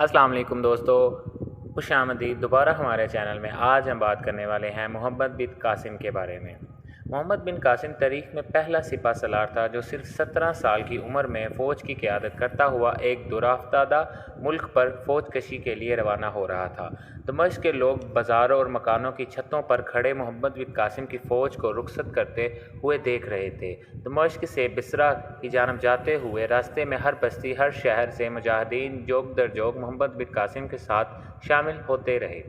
السلام علیکم دوستو، خوش آمدید دوبارہ ہمارے چینل میں۔ آج ہم بات کرنے والے ہیں محمد بن قاسم کے بارے میں۔ محمد بن قاسم تاریخ میں پہلا سپہ سالار تھا جو صرف 17 سال کی عمر میں فوج کی قیادت کرتا ہوا ایک دورافتادہ ملک پر فوج کشی کے لیے روانہ ہو رہا تھا۔ دمشق کے لوگ بازاروں اور مکانوں کی چھتوں پر کھڑے محمد بن قاسم کی فوج کو رخصت کرتے ہوئے دیکھ رہے تھے۔ دمشق سے بصرہ کی جانب جاتے ہوئے راستے میں ہر بستی، ہر شہر سے مجاہدین جوگ در جوگ محمد بن قاسم کے ساتھ شامل ہوتے رہے۔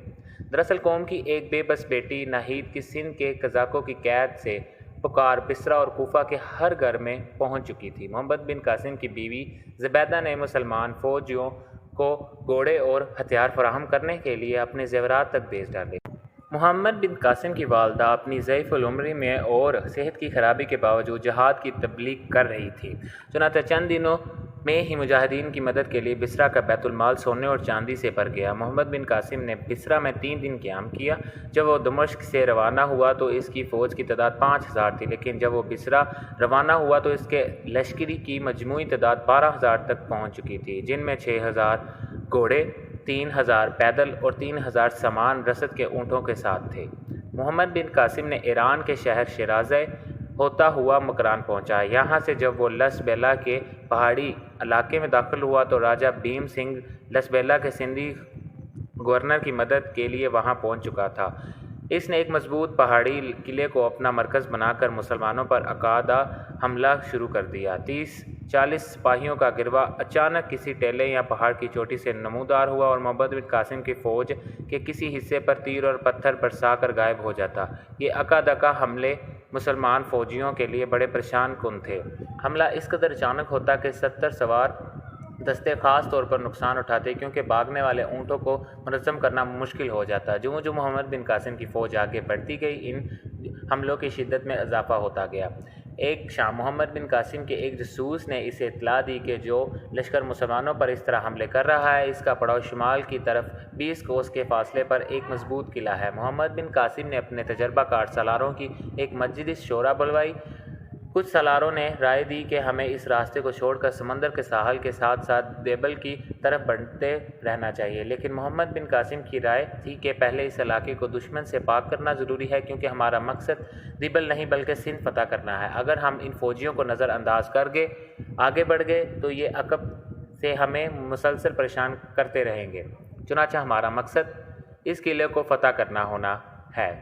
دراصل قوم کی ایک بے بس بیٹی ناہید کی سندھ کے قزاقوں کی قید سے پکار بصرہ اور کوفہ کے ہر گھر میں پہنچ چکی تھی۔ محمد بن قاسم کی بیوی زبیدہ نے مسلمان فوجیوں کو گھوڑے اور ہتھیار فراہم کرنے کے لیے اپنے زیورات تک بھیج ڈالے۔ محمد بن قاسم کی والدہ اپنی ضعیف العمری میں اور صحت کی خرابی کے باوجود جہاد کی تبلیغ کر رہی تھی۔ چنانچہ چند دنوں میں ہی مجاہدین کی مدد کے لیے بصرہ کا بیت المال سونے اور چاندی سے بھر گیا۔ محمد بن قاسم نے بصرہ میں 3 دن قیام کیا۔ جب وہ دمشق سے روانہ ہوا تو اس کی فوج کی تعداد 5000 تھی، لیکن جب وہ بصرہ روانہ ہوا تو اس کے لشکری کی مجموعی تعداد 12000 تک پہنچ چکی تھی، جن میں 6000 گھوڑے، 3000 پیدل اور 3000 سامان رسد کے اونٹوں کے ساتھ تھے۔ محمد بن قاسم نے ایران کے شہر شیرازہ ہوتا ہوا مکران پہنچا۔ یہاں سے جب وہ لس بیلا کے پہاڑی علاقے میں داخل ہوا تو راجہ بھیم سنگھ لس بیلا کے سندھی گورنر کی مدد کے لیے وہاں پہنچ چکا تھا۔ اس نے ایک مضبوط پہاڑی قلعے کو اپنا مرکز بنا کر مسلمانوں پر عقادہ حملہ شروع کر دیا۔ 30-40 سپاہیوں کا گروہ اچانک کسی ٹیلے یا پہاڑ کی چوٹی سے نمودار ہوا اور محمد بن قاسم کی فوج کے کسی حصے پر تیر اور پتھر برسا کر غائب ہو جاتا۔ یہ عقادہ حملے مسلمان فوجیوں کے لیے بڑے پریشان کن تھے۔ حملہ اس قدر اچانک ہوتا کہ 70 سوار دستے خاص طور پر نقصان اٹھاتے، کیونکہ بھاگنے والے اونٹوں کو منظم کرنا مشکل ہو جاتا۔ جو محمد بن قاسم کی فوج آگے بڑھتی گئی، ان حملوں کی شدت میں اضافہ ہوتا گیا۔ ایک شام محمد بن قاسم کے ایک جاسوس نے اسے اطلاع دی کہ جو لشکر مسلمانوں پر اس طرح حملے کر رہا ہے، اس کا پڑاؤ شمال کی طرف 20 کوس کے فاصلے پر ایک مضبوط قلعہ ہے۔ محمد بن قاسم نے اپنے تجربہ کار سالاروں کی ایک مجلس شورا بلوائی۔ کچھ سالاروں نے رائے دی کہ ہمیں اس راستے کو چھوڑ کر سمندر کے ساحل کے ساتھ ساتھ دیبل کی طرف بڑھتے رہنا چاہیے، لیکن محمد بن قاسم کی رائے تھی کہ پہلے اس علاقے کو دشمن سے پاک کرنا ضروری ہے، کیونکہ ہمارا مقصد دیبل نہیں بلکہ سندھ فتح کرنا ہے۔ اگر ہم ان فوجیوں کو نظر انداز کر کے آگے بڑھ گئے تو یہ عقب سے ہمیں مسلسل پریشان کرتے رہیں گے۔ چنانچہ ہمارا مقصد اس قلعے کو فتح کرنا ہونا ہے۔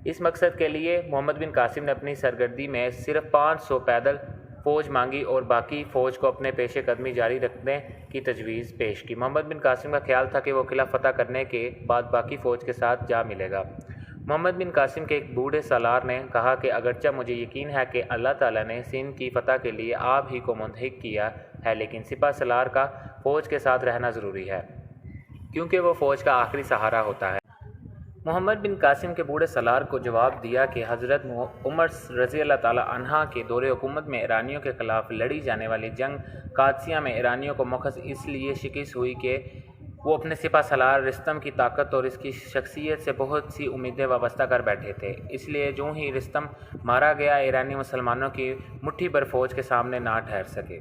اس مقصد کے لیے محمد بن قاسم نے اپنی سرگردی میں صرف 500 پیدل فوج مانگی اور باقی فوج کو اپنے پیش قدمی جاری رکھنے کی تجویز پیش کی۔ محمد بن قاسم کا خیال تھا کہ وہ قلعہ فتح کرنے کے بعد باقی فوج کے ساتھ جا ملے گا۔ محمد بن قاسم کے ایک بوڑھے سالار نے کہا کہ اگرچہ مجھے یقین ہے کہ اللہ تعالیٰ نے سندھ کی فتح کے لیے آپ ہی کو منتخب کیا ہے، لیکن سپہ سالار کا فوج کے ساتھ رہنا ضروری ہے، کیونکہ وہ فوج کا آخری سہارا ہوتا ہے۔ محمد بن قاسم کے بوڑھے سالار کو جواب دیا کہ حضرت عمر رضی اللہ تعالیٰ عنہ کے دور حکومت میں ایرانیوں کے خلاف لڑی جانے والی جنگ قادسیہ میں ایرانیوں کو مخص اس لیے شکست ہوئی کہ وہ اپنے سپہ سالار رستم کی طاقت اور اس کی شخصیت سے بہت سی امیدیں وابستہ کر بیٹھے تھے۔ اس لیے جو ہی رستم مارا گیا، ایرانی مسلمانوں کی مٹھی بھر فوج کے سامنے نہ ٹھہر سکے۔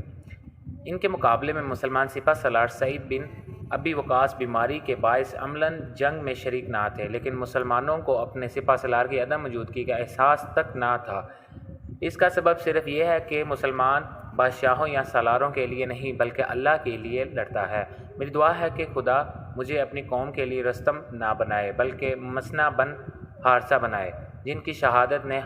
ان کے مقابلے میں مسلمان سپہ سالار سعید بن ابی وقاص بیماری کے باعث عملاً جنگ میں شریک نہ تھے، لیکن مسلمانوں کو اپنے سپہ سالار کی عدم موجودگی کا احساس تک نہ تھا۔ اس کا سبب صرف یہ ہے کہ مسلمان بادشاہوں یا سالاروں کے لیے نہیں بلکہ اللہ کے لیے لڑتا ہے۔ میری دعا ہے کہ خدا مجھے اپنی قوم کے لیے رستم نہ بنائے بلکہ مسنہ بن حارثہ بنائے، جن کی شہادت نے